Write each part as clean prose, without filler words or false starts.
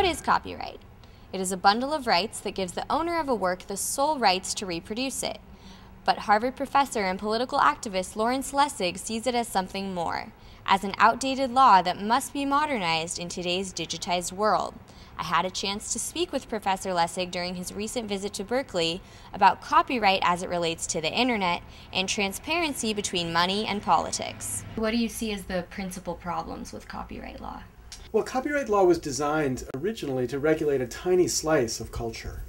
What is copyright? It is a bundle of rights that gives the owner of a work the sole rights to reproduce it. But Harvard professor and political activist Lessig sees it as something more, as an outdated law that must be modernized in today's digitized world. I had a chance to speak with Professor Lessig during his recent visit to Berkeley about copyright as it relates to the internet and transparency between money and politics. What do you see as the principal problems with copyright law? Well, copyright law was designed originally to regulate a tiny slice of culture,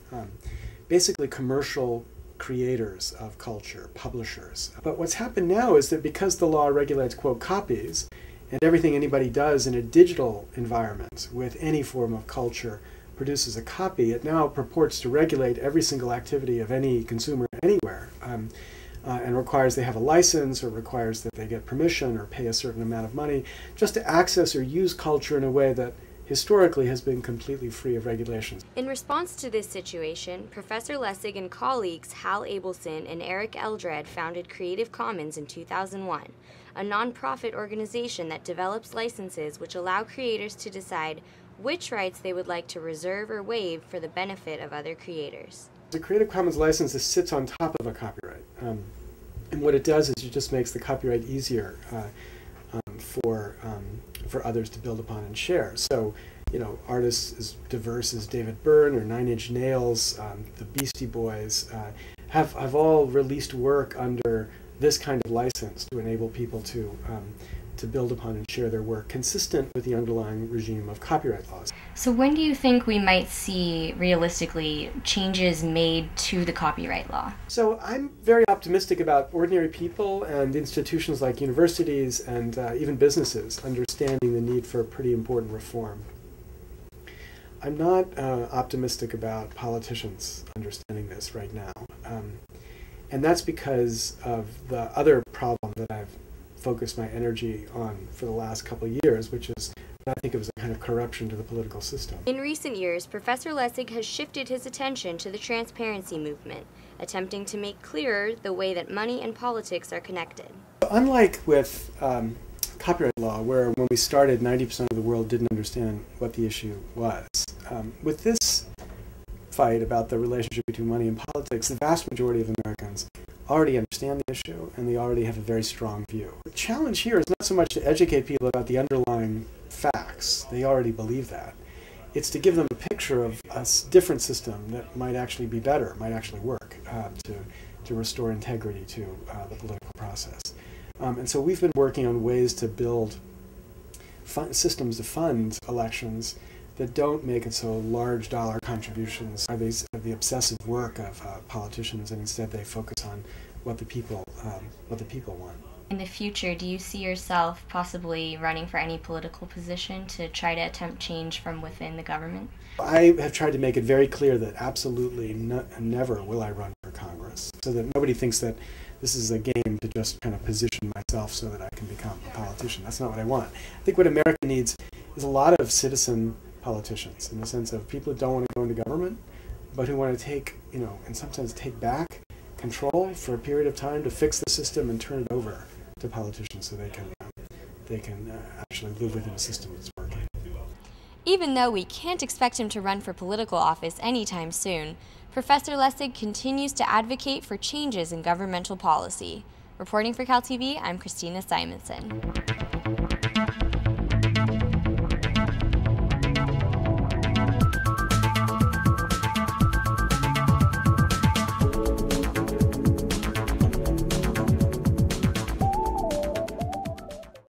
basically commercial creators of culture, publishers. But what's happened now is that because the law regulates, quote, copies, and everything anybody does in a digital environment with any form of culture produces a copy, it now purports to regulate every single activity of any consumer anywhere, and requires they have a license, or requires that they get permission or pay a certain amount of money just to access or use culture in a way that historically has been completely free of regulations. In response to this situation, Professor Lessig and colleagues Hal Abelson and Eric Eldred founded Creative Commons in 2001, a nonprofit organization that develops licenses which allow creators to decide which rights they would like to reserve or waive for the benefit of other creators. The Creative Commons license sits on top of a copyright, and what it does is it just makes the copyright easier for others to build upon and share. So, you know, artists as diverse as David Byrne or Nine Inch Nails, the Beastie Boys, have all released work under this kind of license to enable people to build upon and share their work consistent with the underlying regime of copyright laws. So when do you think we might see, realistically, changes made to the copyright law? So I'm very optimistic about ordinary people and institutions like universities and even businesses understanding the need for pretty important reform. I'm not optimistic about politicians understanding this right now. And that's because of the other problem that I've focused my energy on for the last couple of years, which is what I think of as a kind of corruption to the political system. In recent years, Professor Lessig has shifted his attention to the transparency movement, attempting to make clearer the way that money and politics are connected. Unlike with copyright law, where when we started 90% of the world didn't understand what the issue was, with this fight about the relationship between money and politics, the vast majority of Americans already understand the issue, and they already have a very strong view. The challenge here is not so much to educate people about the underlying facts. They already believe that. It's to give them a picture of a different system that might actually be better, might actually work to restore integrity to the political process. And so we've been working on ways to build systems to fund elections that don't make it so large dollar contributions are the obsessive work of politicians, and instead they focus on what the people want. In the future, do you see yourself possibly running for any political position to try to attempt change from within the government? I have tried to make it very clear that absolutely never will I run for Congress, so that nobody thinks that this is a game to just kind of position myself so that I can become a politician. That's not what I want. I think what America needs is a lot of citizen politicians, in the sense of people who don't want to go into government, but who want to take, and sometimes take back control for a period of time to fix the system and turn it over to politicians so they can actually live within a system that's working. Even though we can't expect him to run for political office anytime soon, Professor Lessig continues to advocate for changes in governmental policy. Reporting for CalTV, I'm Christina Simonson.